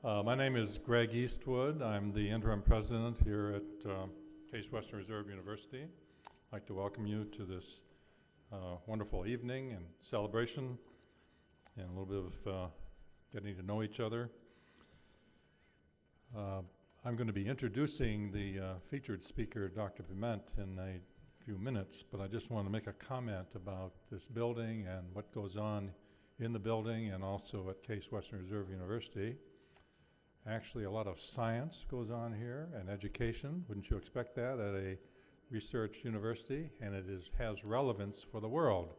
My name is Greg Eastwood. I'm the interim president here at Case Western Reserve University. I'd like to welcome you to this wonderful evening and celebration and a little bit of getting to know each other. I'm going to be introducing the featured speaker, Dr. Bement, in a few minutes, but I just want to make a comment about this building and what goes on in the building and also at Case Western Reserve University. Actually, a lot of science goes on here and education. Wouldn't you expect that at a research university? And it has relevance for the world.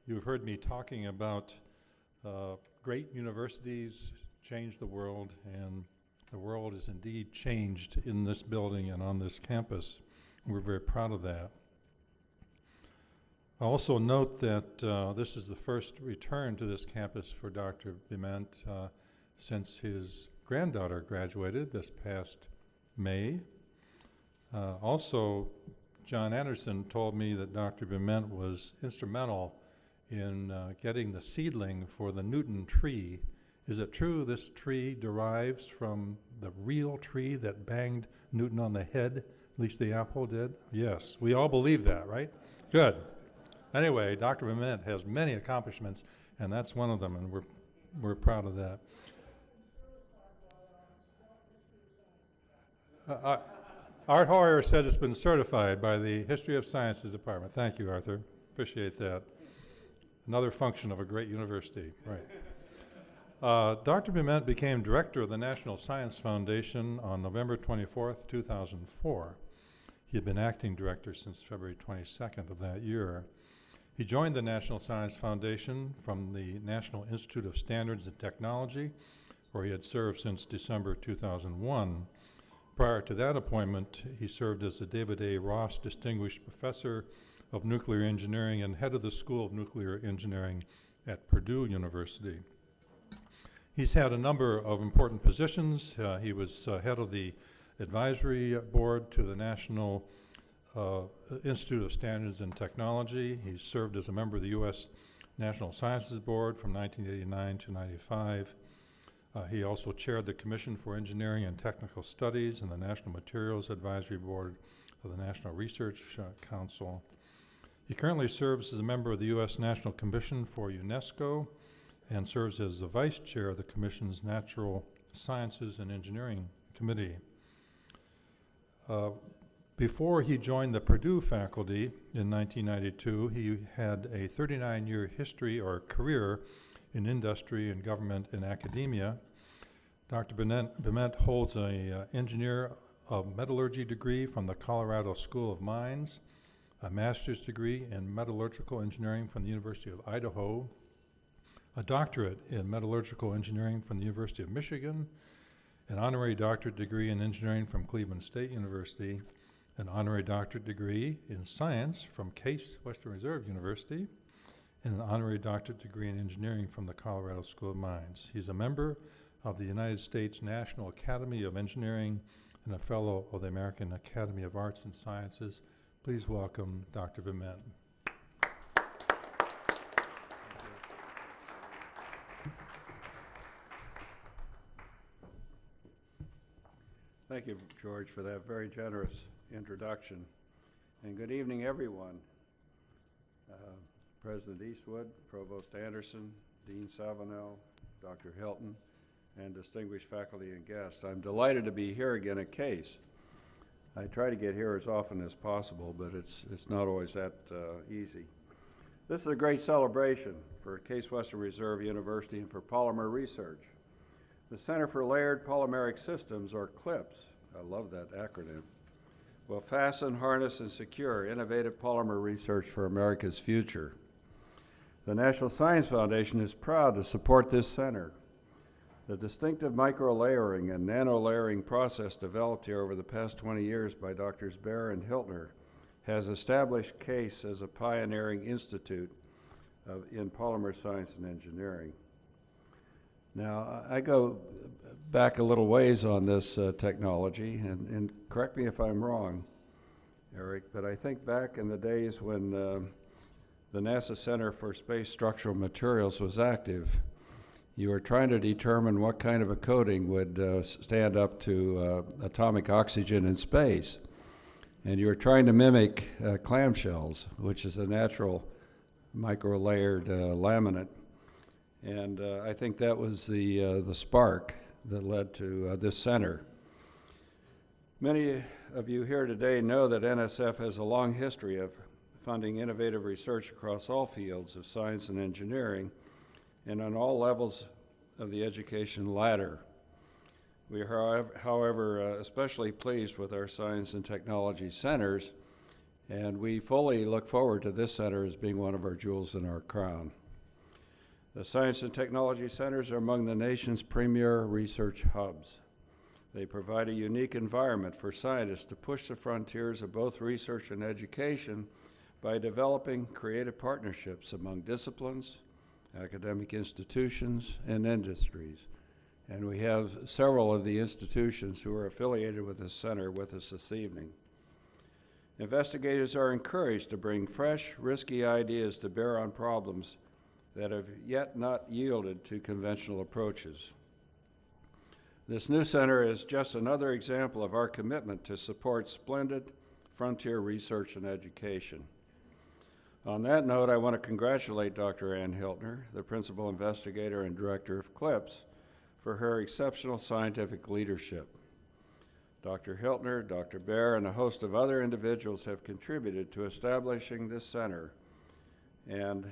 You've heard me talking about great universities change the world, and the world is indeed changed in this building and on this campus. We're very proud of that. I also note that this is the first return to this campus for Dr. Bement since his granddaughter graduated this past May. Also, John Anderson told me that Dr. Bement was instrumental in getting the seedling for the Newton tree. Is it true this tree derives from the real tree that banged Newton on the head? At least the apple did? Yes, we all believe that, right? Good. Anyway, Dr. Bement has many accomplishments, and that's one of them, and we're proud of that. Art Hoyer said it's been certified by the History of Sciences Department. Thank you, Arthur. Appreciate that. Another function of a great university, right. Dr. Bement became director of the National Science Foundation on November 24th, 2004. He had been acting director since February 22nd of that year. He joined the National Science Foundation from the National Institute of Standards and Technology, where he had served since December 2001. Prior to that appointment, he served as the David A. Ross Distinguished Professor of Nuclear Engineering and head of the School of Nuclear Engineering at Purdue University. He's had a number of important positions. He was head of the advisory board to the National Institute of Standards and Technology. He served as a member of the U.S. National Sciences Board from 1989 to 95. He also chaired the Commission for Engineering and Technical Studies and the National Materials Advisory Board of the National Research Council. He currently serves as a member of the U.S. National Commission for UNESCO and serves as the vice chair of the Commission's Natural Sciences and Engineering Committee. Before he joined the Purdue faculty in 1992, he had a 39-year history or career in industry and government and academia. Dr. Bement holds an engineer of metallurgy degree from the Colorado School of Mines, a master's degree in metallurgical engineering from the University of Idaho, a doctorate in metallurgical engineering from the University of Michigan, an honorary doctorate degree in engineering from Cleveland State University, an honorary doctorate degree in science from Case Western Reserve University, and an honorary doctorate degree in engineering from the Colorado School of Mines. He's a member of the United States National Academy of Engineering and a fellow of the American Academy of Arts and Sciences. Please welcome Dr. Bement. Thank you, George, for that very generous introduction. And good evening, everyone. President Eastwood, Provost Anderson, Dean Savinell, Dr. Hiltner, and distinguished faculty and guests. I'm delighted to be here again at Case. I try to get here as often as possible, but it's not always that easy. This is a great celebration for Case Western Reserve University and for polymer research. The Center for Layered Polymeric Systems, or CLIPS, I love that acronym, will fasten, harness, and secure innovative polymer research for America's future. The National Science Foundation is proud to support this center. The distinctive microlayering and nanolayering process developed here over the past 20 years by Drs. Baer and Hiltner has established Case as a pioneering institute in polymer science and engineering. Now, I go back a little ways on this technology, and correct me if I'm wrong, Eric, but I think back in the days when the NASA Center for Space Structural Materials was active, You were trying to determine what kind of a coating would stand up to atomic oxygen in space. And you were trying to mimic clamshells, which is a natural micro-layered laminate. And I think that was the spark that led to this center. Many of you here today know that NSF has a long history of funding innovative research across all fields of science and engineering and on all levels of the education ladder. We are, however, especially pleased with our science and technology centers, and we fully look forward to this center as being one of our jewels in our crown. The science and technology centers are among the nation's premier research hubs. They provide a unique environment for scientists to push the frontiers of both research and education by developing creative partnerships among disciplines, academic institutions, and industries. And we have several of the institutions who are affiliated with this center with us this evening. Investigators are encouraged to bring fresh, risky ideas to bear on problems that have yet not yielded to conventional approaches. This new center is just another example of our commitment to support splendid frontier research and education. On that note, I want to congratulate Dr. Ann Hiltner, the principal investigator and director of CLIPS, for her exceptional scientific leadership. Dr. Hiltner, Dr. Baer, and a host of other individuals have contributed to establishing this center, and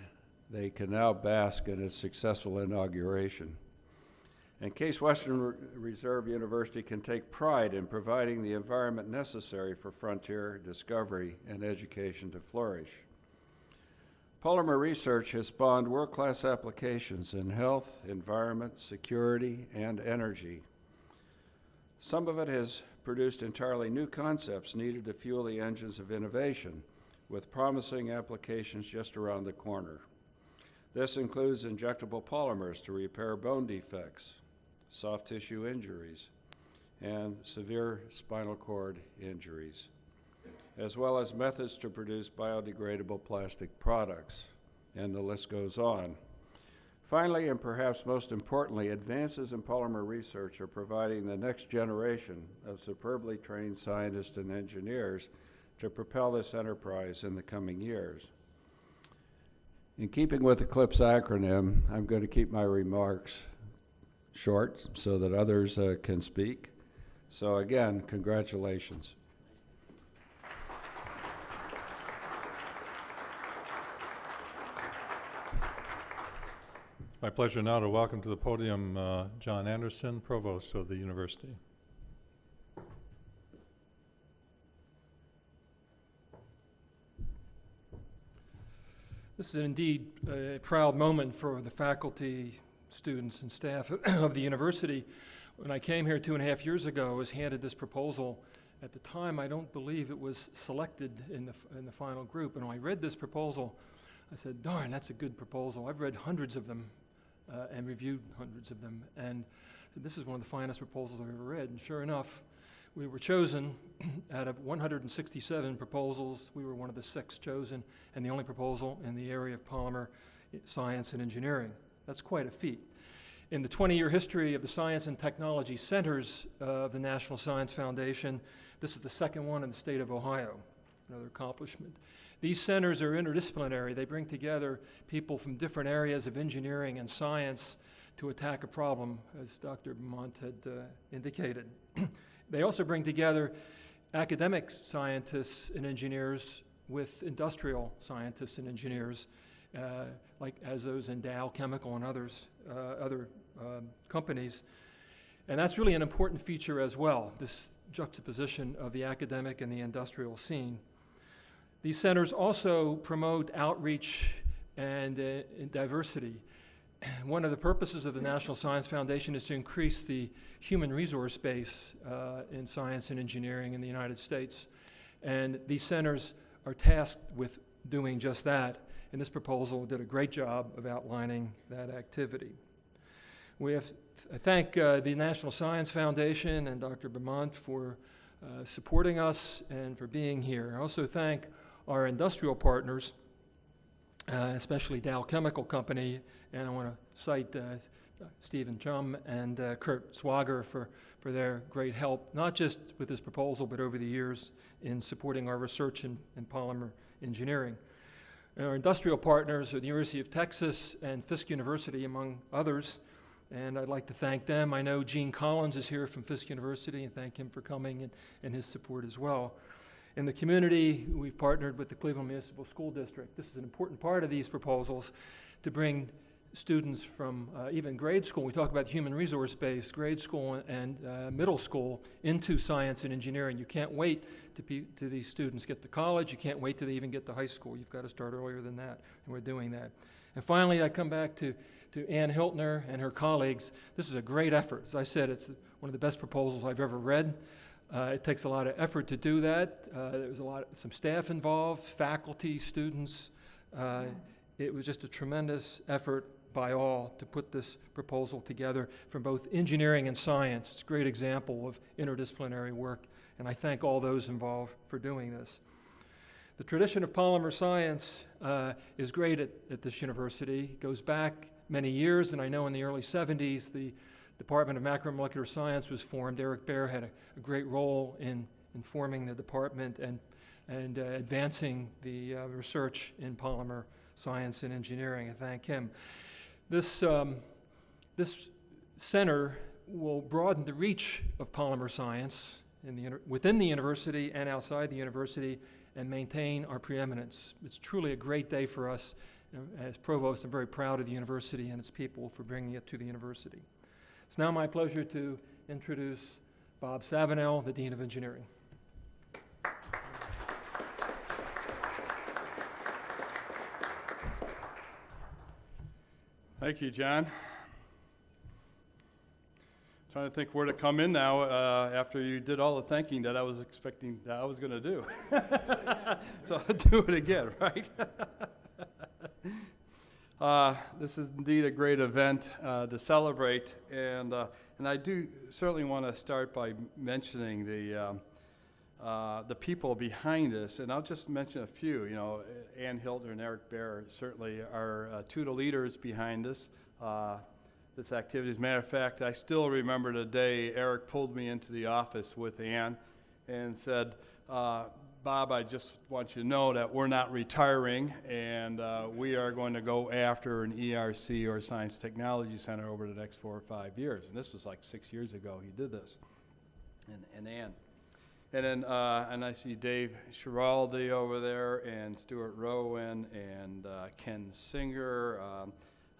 they can now bask in its successful inauguration. And Case Western Reserve University can take pride in providing the environment necessary for frontier discovery and education to flourish. Polymer research has spawned world-class applications in health, environment, security, and energy. Some of it has produced entirely new concepts needed to fuel the engines of innovation, with promising applications just around the corner. This includes injectable polymers to repair bone defects, soft tissue injuries, and severe spinal cord injuries, as well as methods to produce biodegradable plastic products, and the list goes on. Finally, and perhaps most importantly, advances in polymer research are providing the next generation of superbly trained scientists and engineers to propel this enterprise in the coming years. In keeping with the CLIPS acronym, I'm going to keep my remarks short so that others can speak. So again, congratulations. My pleasure now to welcome to the podium John Anderson, Provost of the university. This is indeed a proud moment for the faculty, students, and staff of the university. When I came here 2.5 years ago, I was handed this proposal. At the time, I don't believe it was selected in the final group. And when I read this proposal, I said, darn, that's a good proposal. I've read hundreds of them and reviewed hundreds of them. And said, this is one of the finest proposals I've ever read. And sure enough, we were chosen out of 167 proposals. We were one of the 6 chosen, and the only proposal in the area of polymer science and engineering. That's quite a feat. In the 20-year history of the Science and Technology Centers of the National Science Foundation, this is the second one in the state of Ohio, another accomplishment. These centers are interdisciplinary. They bring together people from different areas of engineering and science to attack a problem, as Dr. Beaumont had indicated. They also bring together academic scientists and engineers with industrial scientists and engineers, like as those in Dow Chemical and other companies. And that's really an important feature as well, this juxtaposition of the academic and the industrial scene. These centers also promote outreach and diversity. One of the purposes of the National Science Foundation is to increase the human resource base in science and engineering in the United States. And these centers are tasked with doing just that. And this proposal did a great job of outlining that activity. I thank the National Science Foundation and Dr. Beaumont for supporting us and for being here. I also thank our industrial partners, especially Dow Chemical Company, and I want to cite Stephen Chum and Kurt Swager for their great help, not just with this proposal, but over the years in supporting our research in polymer engineering. And our industrial partners are the University of Texas and Fisk University, among others, and I'd like to thank them. I know Gene Collins is here from Fisk University, and thank him for coming and his support as well. In the community, we've partnered with the Cleveland Municipal School District. This is an important part of these proposals to bring students from even grade school, we talk about human resource-based grade school and middle school into science and engineering. You can't wait to these students get to college. You can't wait till they even get to high school. You've got to start earlier than that, and we're doing that. And finally, I come back to Ann Hiltner and her colleagues. This is a great effort. As I said, it's one of the best proposals I've ever read. It takes a lot of effort to do that. There was some staff involved, faculty, students. It was just a tremendous effort by all to put this proposal together from both engineering and science. It's a great example of interdisciplinary work, and I thank all those involved for doing this. The tradition of polymer science is great at this university. It goes back many years, and I know in the early 70s the Department of Macromolecular Science was formed. Eric Baer had a great role in forming the department and advancing the research in polymer science and engineering. I thank him. This center will broaden the reach of polymer science within the university and outside the university and maintain our preeminence. It's truly a great day for us. As Provost, I'm very proud of the university and its people for bringing it to the university. It's now my pleasure to introduce Bob Savinell, the Dean of Engineering. Thank you, John. Trying to think where to come in now after you did all the thanking that I was expecting that I was going to do. So I'll do it again, right? This is indeed a great event to celebrate, and I do certainly want to start by mentioning the people behind this, and I'll just mention a few. You know, Ann Hiltner and Eric Baer certainly are two of the leaders behind this activity. As a matter of fact, I still remember the day Eric pulled me into the office with Ann and said, Bob, I just want you to know that we're not retiring, and we are going to go after an ERC or Science Technology Center over the next 4 or 5 years. And this was like 6 years ago he did this, and Ann. And then and I see Dave Schiraldi over there, and Stuart Rowan, and Ken Singer,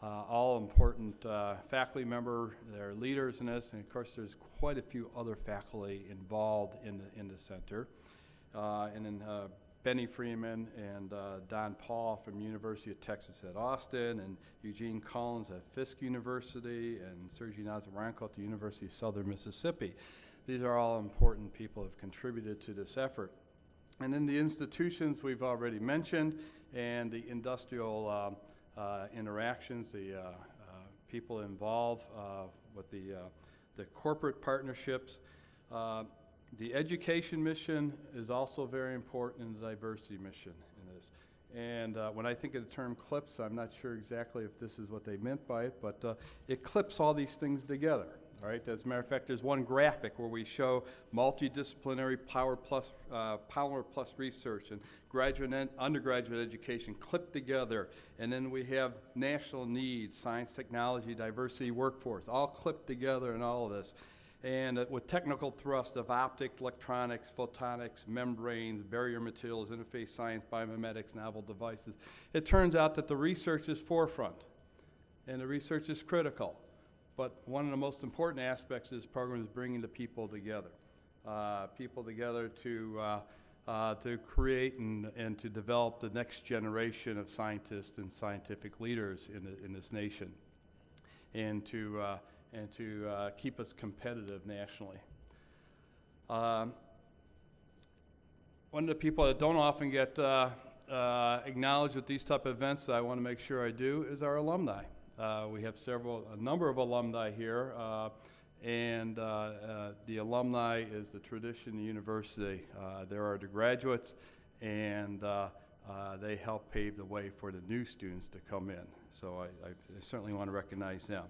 all important faculty member. They're leaders in this, and of course there's quite a few other faculty involved in the center. And then Benny Freeman and Don Paul from University of Texas at Austin, and Eugene Collins at Fisk University, and Sergei Nazarenko at the University of Southern Mississippi. These are all important people who have contributed to this effort. And then the institutions we've already mentioned, and the industrial interactions, the people involved with the corporate partnerships. The education mission is also very important in the diversity mission in this. And when I think of the term CLIPS, I'm not sure exactly if this is what they meant by it, but it clips all these things together. All right. As a matter of fact, there's one graphic where we show multidisciplinary power plus research and graduate and undergraduate education clipped together. And then we have national needs, science, technology, diversity, workforce, all clipped together in all of this. And with technical thrust of optics, electronics, photonics, membranes, barrier materials, interface science, biomimetics, novel devices, it turns out that the research is forefront and the research is critical. But one of the most important aspects of this program is bringing the people together to create and to develop the next generation of scientists and scientific leaders in this nation, and to keep us competitive nationally. One of the people that don't often get acknowledged with these type of events that I want to make sure I do is our alumni. We have a number of alumni here, and the alumni is the tradition of the university. There are the graduates, and they help pave the way for the new students to come in. So I certainly want to recognize them.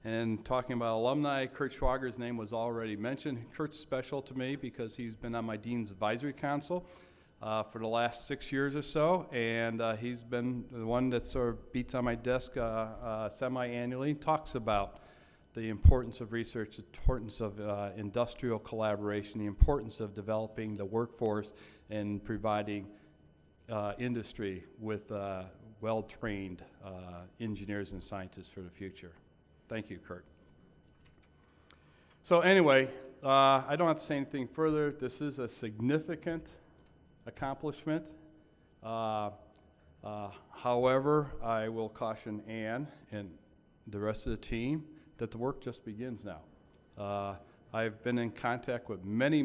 And talking about alumni, Kurt Schwager's name was already mentioned. Kurt's special to me because he's been on my Dean's Advisory Council for the last 6 years or so, and he's been the one that sort of beats on my desk semi-annually, talks about the importance of research, the importance of industrial collaboration, the importance of developing the workforce and providing industry with well-trained engineers and scientists for the future. Thank you, Kurt. So anyway, I don't have to say anything further. This is a significant accomplishment. However, I will caution Ann and the rest of the team that the work just begins now. I've been in contact with many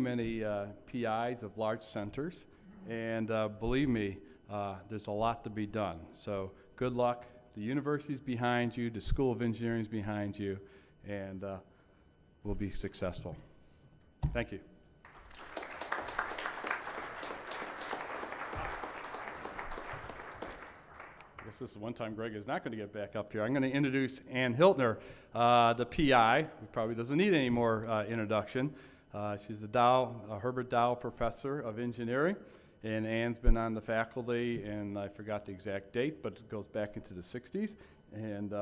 PIs of large centers, and believe me, there's a lot to be done. So good luck. The university's behind you, the School of Engineering is behind you, and we'll be successful. Thank you. I guess this is one time Greg is not going to get back up here. I'm going to introduce Ann Hiltner, the PI, who probably doesn't need any more introduction. She's the Herbert Dow Professor of Engineering, and Ann's been on the faculty, and I forgot the exact date, but it goes back into the 60s, and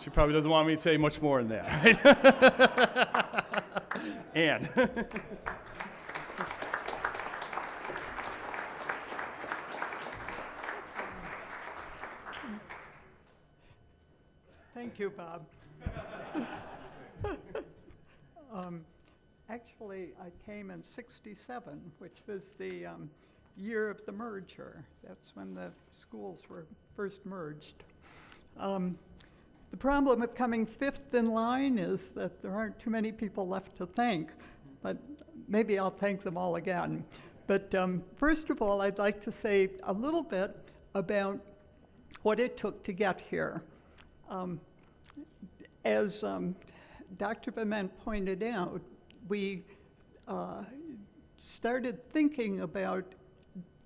she probably doesn't want me to say much more than that. Ann. Thank you, Bob. Actually, I came in '67, which was the year of the merger. That's when the schools were first merged. The problem with coming fifth in line is that there aren't too many people left to thank, but maybe I'll thank them all again. But first of all, I'd like to say a little bit about what it took to get here. As Dr. Bement pointed out, we started thinking about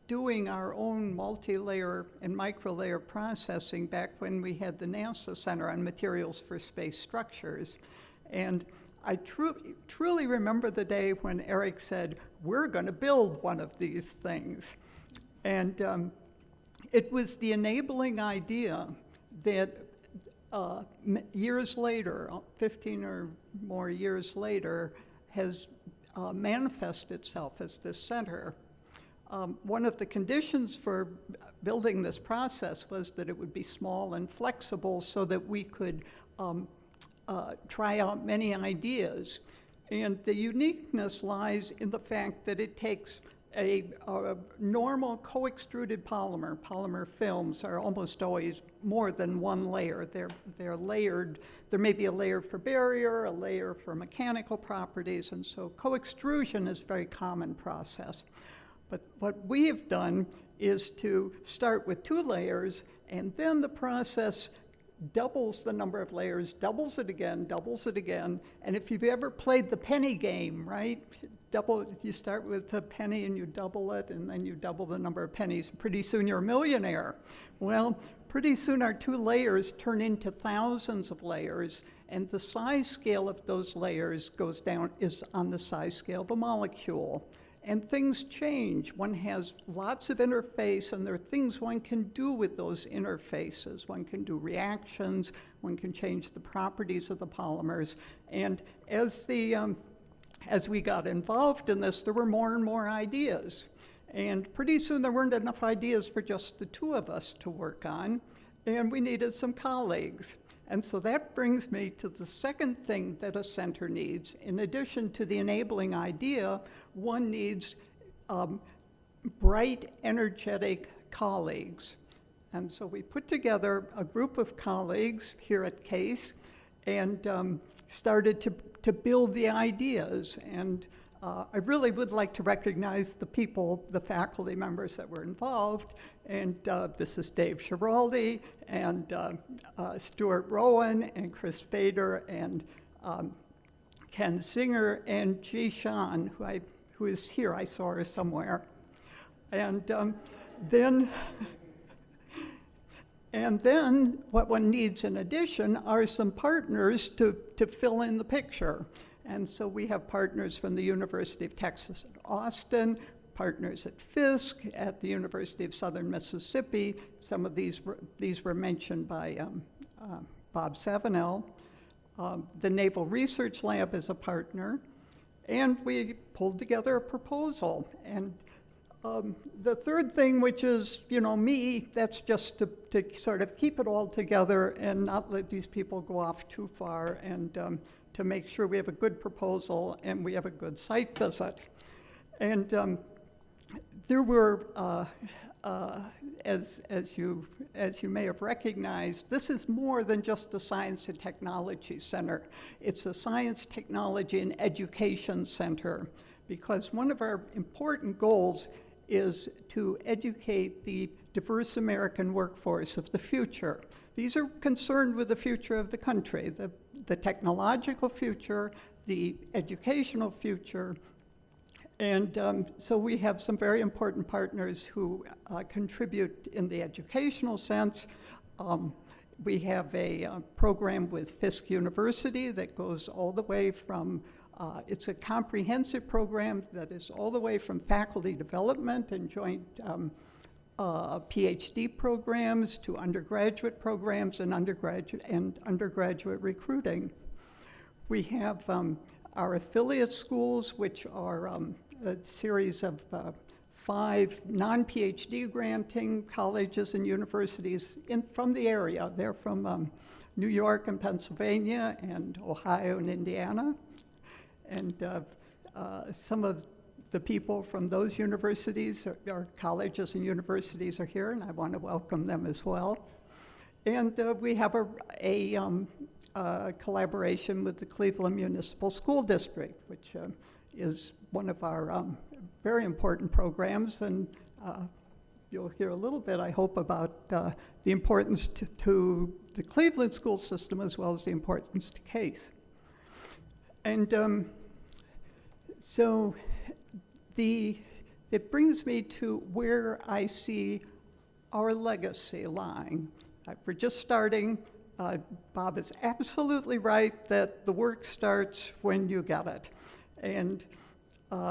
doing our own multi-layer and micro-layer processing back when we had the NASA Center on Materials for Space Structures. And I truly remember the day when Eric said, we're going to build one of these things. And it was the enabling idea that years later, 15 or more years later, has manifested itself as this center. One of the conditions for building this process was that it would be small and flexible so that we could try out many ideas. And the uniqueness lies in the fact that it takes a normal co-extruded polymer. Polymer films are almost always more than one layer. They're layered. There may be a layer for barrier, a layer for mechanical properties, and so co-extrusion is a very common process. But what we have done is to start with 2 layers, and then the process doubles the number of layers, doubles it again, and if you've ever played the penny game, right? You start with a penny and you double it, and then you double the number of pennies. Pretty soon you're a millionaire. Well, pretty soon our 2 layers turn into thousands of layers, and the size scale of those layers is on the size scale of a molecule. And things change. One has lots of interface, and there are things one can do with those interfaces. One can do reactions, one can change the properties of the polymers. And as we got involved in this, there were more and more ideas. And pretty soon there weren't enough ideas for just the 2 of us to work on, and we needed some colleagues. And so that brings me to the second thing that a center needs. In addition to the enabling idea, one needs bright, energetic colleagues. And so we put together a group of colleagues here at CASE and started to build the ideas. And I really would like to recognize the people, the faculty members that were involved. And this is Dave Schiraldi and Stuart Rowan and Chris Fader and Ken Singer and Ji-Shan, who is here. I saw her somewhere. And then And then what one needs in addition are some partners to fill in the picture. And so we have partners from the University of Texas at Austin, partners at Fisk, at the University of Southern Mississippi. Some of these were mentioned by Bob Savinell. The Naval Research Lab is a partner. And we pulled together a proposal. And the third thing, which is, me, that's just to sort of keep it all together and not let these people go off too far, and to make sure we have a good proposal and we have a good site visit. And there were, as you may have recognized, this is more than just a science and technology center. It's a science, technology, and education center, because one of our important goals is to educate the diverse American workforce of the future. These are concerned with the future of the country, the technological future, the educational future. And so we have some very important partners who contribute in the educational sense. We have a program with Fisk University that goes all the way from it's a comprehensive program that is all the way from faculty development and joint PhD programs to undergraduate programs and undergraduate recruiting. We have our affiliate schools, which are a series of 5 non-PhD granting colleges and universities from the area. They're from New York and Pennsylvania and Ohio and Indiana. And some of the people from those universities, or colleges and universities, are here, and I want to welcome them as well. And we have a collaboration with the Cleveland Municipal School District, which is one of our very important programs, and you'll hear a little bit, I hope, about the importance to the Cleveland school system as well as the importance to Case. And so it brings me to where I see our legacy lying. We're just starting. Bob is absolutely right that the work starts when you get it. And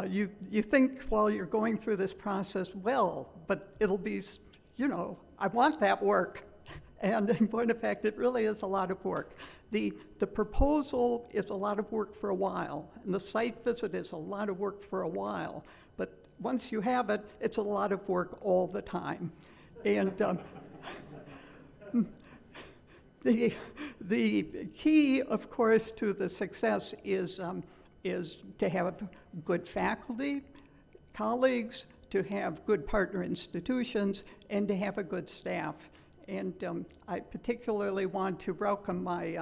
you think while you're going through this process, well, but it'll be, I want that work. And in point of fact, it really is a lot of work. The proposal is a lot of work for a while, and the site visit is a lot of work for a while. But once you have it, it's a lot of work all the time. And the key, of course, to the success is to have good faculty, colleagues, to have good partner institutions, and to have a good staff. And I particularly want to welcome my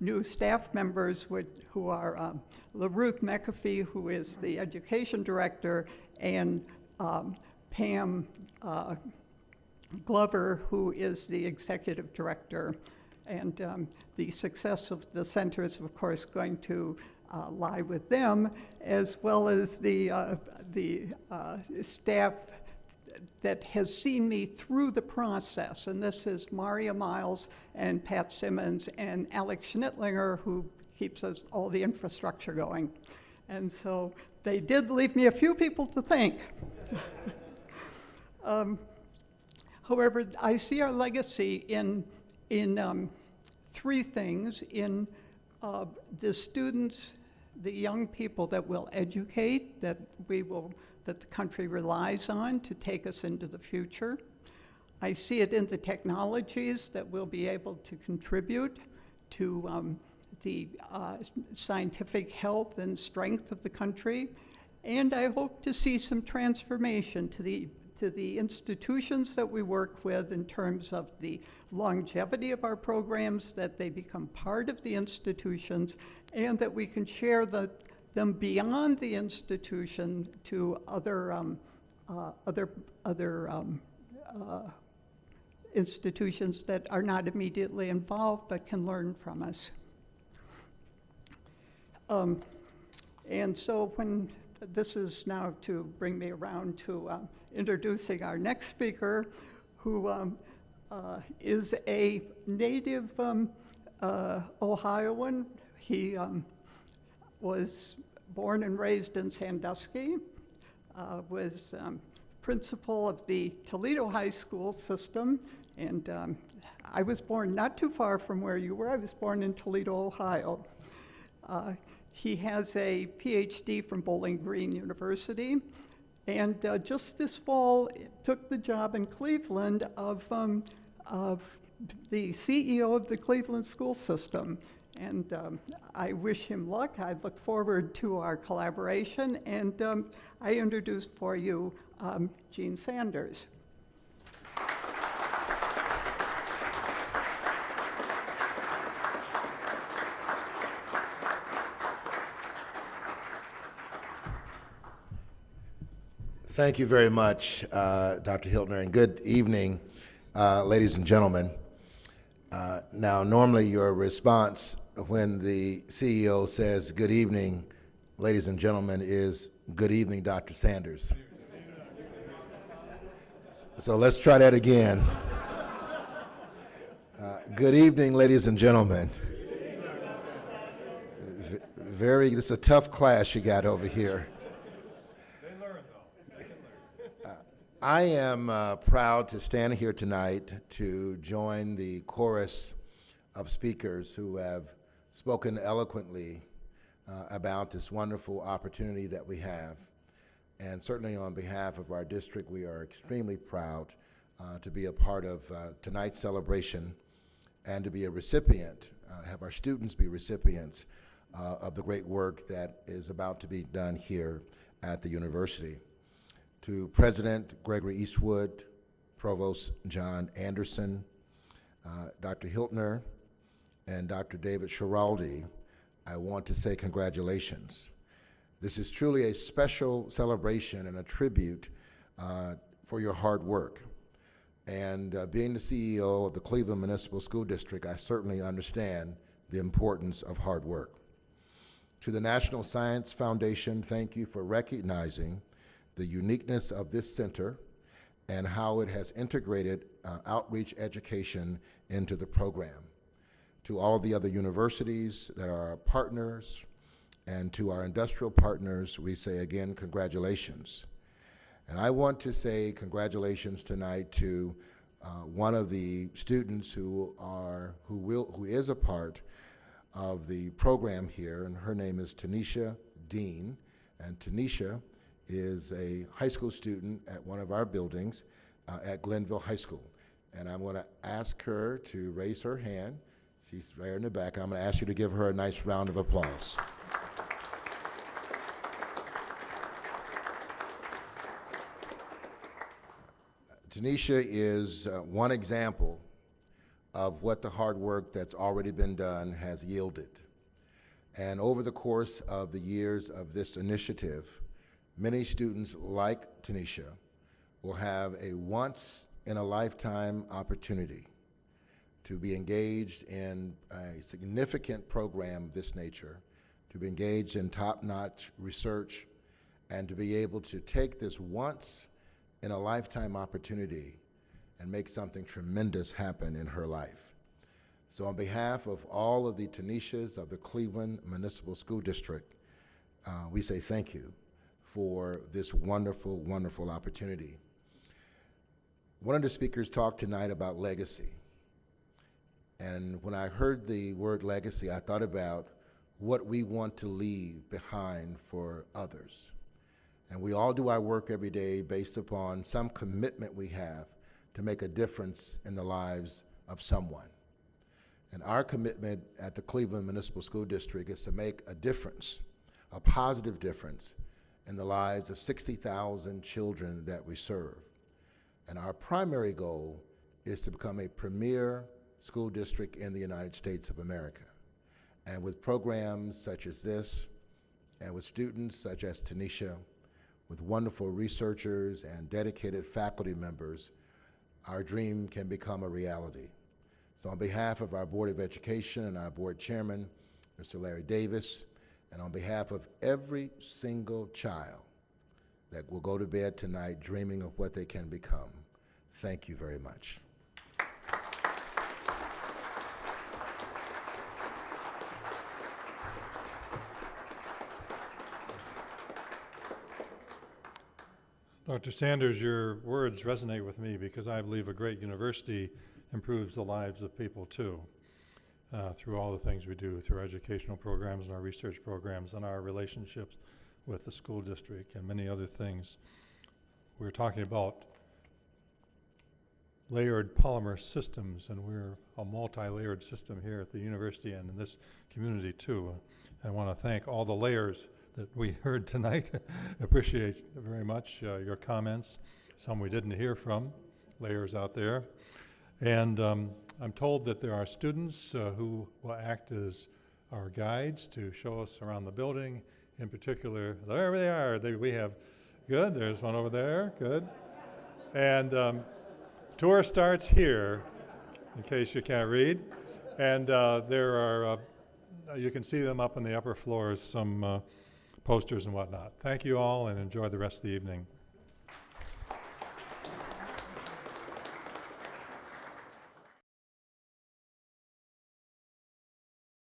new staff members who are LaRuth McAfee, who is the education director, and Pam Glover, who is the executive director. And the success of the center is, of course, going to lie with them, as well as the staff that has seen me through the process. And this is Maria Miles and Pat Simmons and Alex Schnittlinger, who keeps us all the infrastructure going. And so they did leave me a few people to thank. However, I see our legacy in 3 things: in the students, the young people that we'll educate, that the country relies on to take us into the future. I see it in the technologies that we'll be able to contribute to the scientific health and strength of the country. And I hope to see some transformation to the institutions that we work with in terms of the longevity of our programs, that they become part of the institutions, and that we can share them beyond the institution to other institutions that are not immediately involved but can learn from us. And so when this is now to bring me around to introducing our next speaker, who is a native Ohioan. He was born and raised in Sandusky, was principal of the Toledo High School system, and I was born not too far from where you were. I was born in Toledo, Ohio. He has a PhD from Bowling Green University, and just this fall took the job in Cleveland of the CEO of the Cleveland school system. And I wish him luck. I look forward to our collaboration, and I introduced for you Gene Sanders. Thank you very much, Dr. Hiltner, and good evening, ladies and gentlemen. Now, normally your response when the CEO says, "Good evening, ladies and gentlemen," is, "Good evening, Dr. Sanders." So let's try that again. Good evening, ladies and gentlemen. This is a tough class you got over here. I am proud to stand here tonight to join the chorus of speakers who have spoken eloquently about this wonderful opportunity that we have. And certainly on behalf of our district, we are extremely proud to be a part of tonight's celebration and to be a recipient, have our students be recipients of the great work that is about to be done here at the university. To President Gregory Eastwood, Provost John Anderson, Dr. Hiltner, and Dr. David Schiraldi, I want to say congratulations. This is truly a special celebration and a tribute for your hard work. And being the CEO of the Cleveland Municipal School District, I certainly understand the importance of hard work. To the National Science Foundation, thank you for recognizing the uniqueness of this center and how it has integrated outreach education into the program. To all the other universities that are our partners and to our industrial partners, we say again, congratulations. And I want to say congratulations tonight to one of the students who is a part of the program here, and her name is Tanisha Dean. And Tanisha is a high school student at one of our buildings at Glenville High School. And I'm going to ask her to raise her hand. She's right in the back. I'm going to ask you to give her a nice round of applause. Tanisha is one example of what the hard work that's already been done has yielded. And over the course of the years of this initiative, many students like Tanisha will have a once-in-a-lifetime opportunity to be engaged in a significant program of this nature, to be engaged in top-notch research, and to be able to take this once-in-a-lifetime opportunity and make something tremendous happen in her life. So on behalf of all of the Tanishas of the Cleveland Municipal School District, we say thank you for this wonderful, wonderful opportunity. One of the speakers talked tonight about legacy. And when I heard the word legacy, I thought about what we want to leave behind for others. And we all do our work every day based upon some commitment we have to make a difference in the lives of someone. And our commitment at the Cleveland Municipal School District is to make a difference, a positive difference, in the lives of 60,000 children that we serve. And our primary goal is to become a premier school district in the United States of America. And with programs such as this, and with students such as Tanisha, with wonderful researchers and dedicated faculty members, our dream can become a reality. So on behalf of our Board of Education and our board chairman, Mr. Larry Davis, and on behalf of every single child that will go to bed tonight dreaming of what they can become, thank you very much. Dr. Sanders, your words resonate with me because I believe a great university improves the lives of people too, through all the things we do, through our educational programs and our research programs and our relationships with the school district and many other things. We're talking about layered polymer systems, and we're a multi-layered system here at the university and in this community too. I want to thank all the layers that we heard tonight. Appreciate very much your comments. Some we didn't hear from, layers out there. And I'm told that there are students who will act as our guides to show us around the building. In particular, there they are. We have, good, there's one over there, good. And tour starts here, in case you can't read. And there are, you can see them up in the upper floors, some posters and whatnot. Thank you all and enjoy the rest of the evening.